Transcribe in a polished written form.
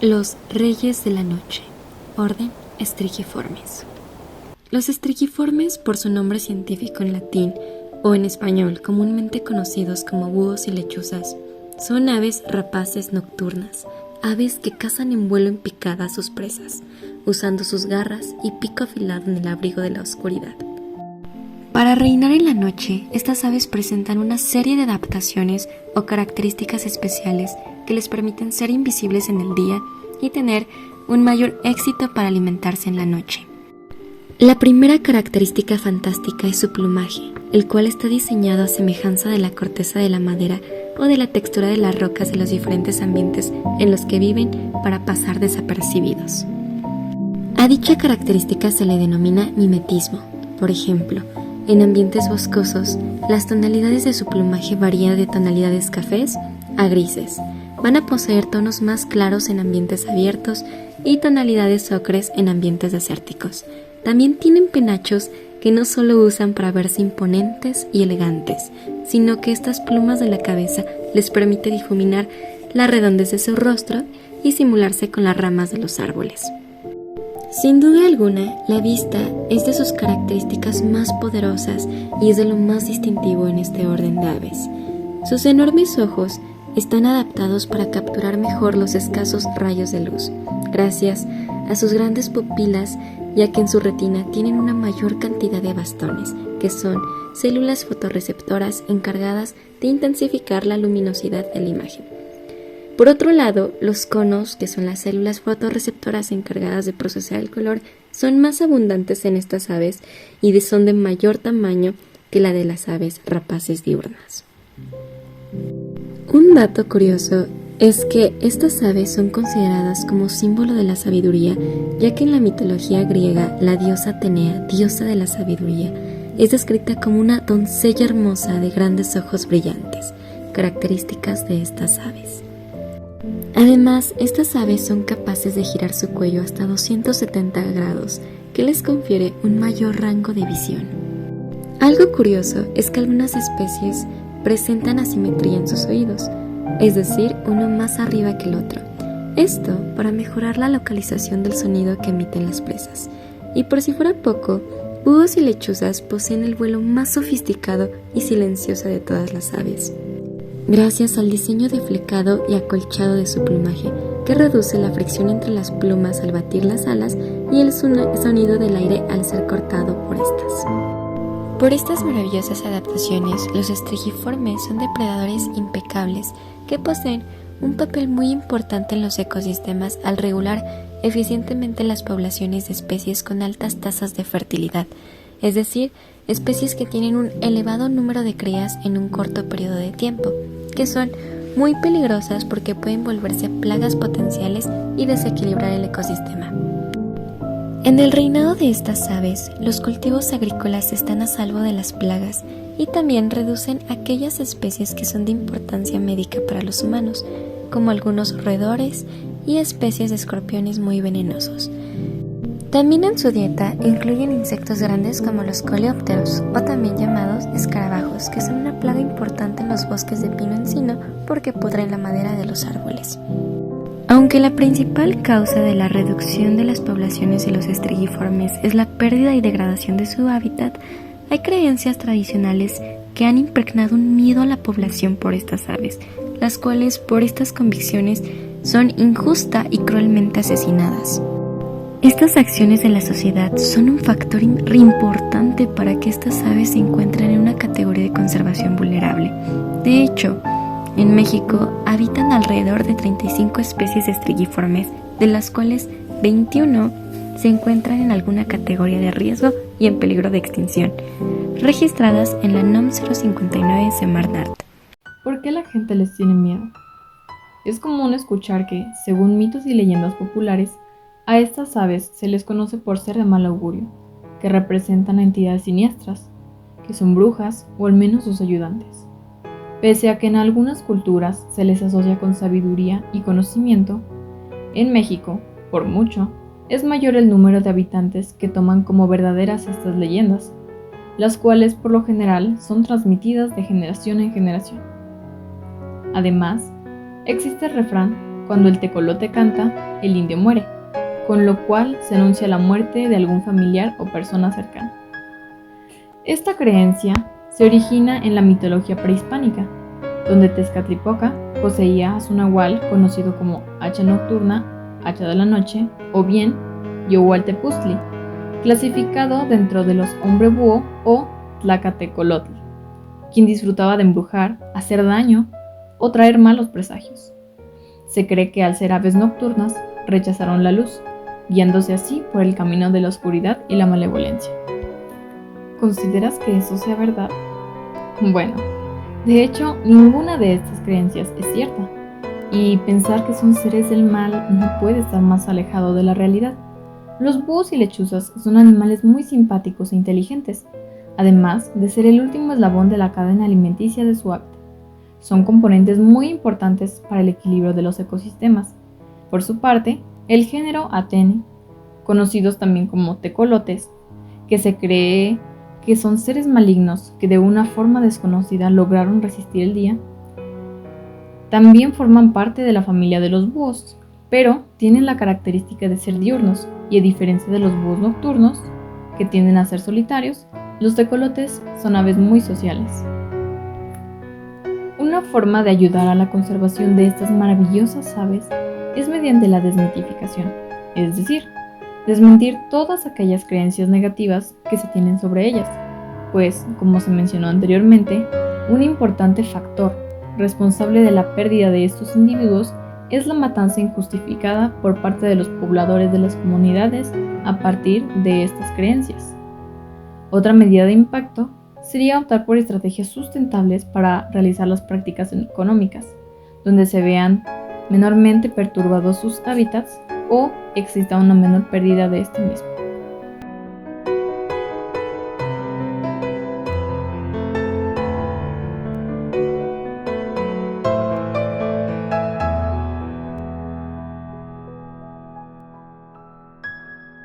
Los reyes de la noche, orden Strigiformes. Los strigiformes, por su nombre científico en latín o en español comúnmente conocidos como búhos y lechuzas, son aves rapaces nocturnas, aves que cazan en vuelo en picada a sus presas, usando sus garras y pico afilado en el abrigo de la oscuridad. Para reinar en la noche, estas aves presentan una serie de adaptaciones o características especiales que les permiten ser invisibles en el día y tener un mayor éxito para alimentarse en la noche. La primera característica fantástica es su plumaje, el cual está diseñado a semejanza de la corteza de la madera o de la textura de las rocas de los diferentes ambientes en los que viven para pasar desapercibidos. A dicha característica se le denomina mimetismo. Por ejemplo, en ambientes boscosos, las tonalidades de su plumaje varían de tonalidades cafés a grises. Van a poseer tonos más claros en ambientes abiertos y tonalidades ocres en ambientes desérticos. También tienen penachos que no solo usan para verse imponentes y elegantes, sino que estas plumas de la cabeza les permite difuminar la redondez de su rostro y simularse con las ramas de los árboles. Sin duda alguna, la vista es de sus características más poderosas y es de lo más distintivo en este orden de aves. Sus enormes ojos están adaptados para capturar mejor los escasos rayos de luz, gracias a sus grandes pupilas, ya que en su retina tienen una mayor cantidad de bastones, que son células fotorreceptoras encargadas de intensificar la luminosidad de la imagen. Por otro lado, los conos, que son las células fotorreceptoras encargadas de procesar el color, son más abundantes en estas aves y son de mayor tamaño que la de las aves rapaces diurnas. Un dato curioso es que estas aves son consideradas como símbolo de la sabiduría, ya que en la mitología griega la diosa Atenea, diosa de la sabiduría, es descrita como una doncella hermosa de grandes ojos brillantes, características de estas aves. Además, estas aves son capaces de girar su cuello hasta 270 grados, que les confiere un mayor rango de visión. Algo curioso es que algunas especies presentan asimetría en sus oídos, es decir, uno más arriba que el otro. Esto para mejorar la localización del sonido que emiten las presas. Y por si fuera poco, búhos y lechuzas poseen el vuelo más sofisticado y silencioso de todas las aves, gracias al diseño de flecado y acolchado de su plumaje, que reduce la fricción entre las plumas al batir las alas y el sonido del aire al ser cortado por estas. Por estas maravillosas adaptaciones, los strigiformes son depredadores impecables que poseen un papel muy importante en los ecosistemas al regular eficientemente las poblaciones de especies con altas tasas de fertilidad, es decir, especies que tienen un elevado número de crías en un corto periodo de tiempo, que son muy peligrosas porque pueden volverse plagas potenciales y desequilibrar el ecosistema. En el reinado de estas aves, los cultivos agrícolas están a salvo de las plagas y también reducen aquellas especies que son de importancia médica para los humanos, como algunos roedores y especies de escorpiones muy venenosos. También en su dieta incluyen insectos grandes como los coleópteros, o también llamados escarabajos, que son una plaga importante en los bosques de pino-encino porque pudren la madera de los árboles. Aunque la principal causa de la reducción de las poblaciones de los strigiformes es la pérdida y degradación de su hábitat, hay creencias tradicionales que han impregnado un miedo a la población por estas aves, las cuales por estas convicciones son injusta y cruelmente asesinadas. Estas acciones de la sociedad son un factor importante para que estas aves se encuentren en una categoría de conservación vulnerable. De hecho, en México habitan alrededor de 35 especies de strigiformes, de las cuales 21 se encuentran en alguna categoría de riesgo y en peligro de extinción, registradas en la NOM 059 Semarnat. ¿Por qué la gente les tiene miedo? Es común escuchar que, según mitos y leyendas populares, a estas aves se les conoce por ser de mal augurio, que representan a entidades siniestras, que son brujas o al menos sus ayudantes. Pese a que en algunas culturas se les asocia con sabiduría y conocimiento, en México, por mucho, es mayor el número de habitantes que toman como verdaderas estas leyendas, las cuales por lo general son transmitidas de generación en generación. Además, existe el refrán cuando el tecolote canta, el indio muere, con lo cual se anuncia la muerte de algún familiar o persona cercana. Esta creencia se origina en la mitología prehispánica, donde Tezcatlipoca poseía a su nahual conocido como hacha nocturna, hacha de la noche o bien Yohualtepuztli, clasificado dentro de los hombre búho o Tlacatecolotl, quien disfrutaba de embrujar, hacer daño o traer malos presagios. Se cree que al ser aves nocturnas rechazaron la luz, guiándose así por el camino de la oscuridad y la malevolencia. ¿Consideras que eso sea verdad? Bueno, de hecho, ninguna de estas creencias es cierta, y pensar que son seres del mal no puede estar más alejado de la realidad. Los búhos y lechuzas son animales muy simpáticos e inteligentes, además de ser el último eslabón de la cadena alimenticia de su hábitat. Son componentes muy importantes para el equilibrio de los ecosistemas. Por su parte, el género Athene, conocidos también como tecolotes, que se cree que son seres malignos que de una forma desconocida lograron resistir el día, también forman parte de la familia de los búhos, pero tienen la característica de ser diurnos y a diferencia de los búhos nocturnos, que tienden a ser solitarios, los tecolotes son aves muy sociales. Una forma de ayudar a la conservación de estas maravillosas aves es mediante la desmitificación, es decir, desmentir todas aquellas creencias negativas que se tienen sobre ellas, pues, como se mencionó anteriormente, un importante factor responsable de la pérdida de estos individuos es la matanza injustificada por parte de los pobladores de las comunidades a partir de estas creencias. Otra medida de impacto sería optar por estrategias sustentables para realizar las prácticas económicas, donde se vean menormente perturbados sus hábitats o exista una menor pérdida de este mismo.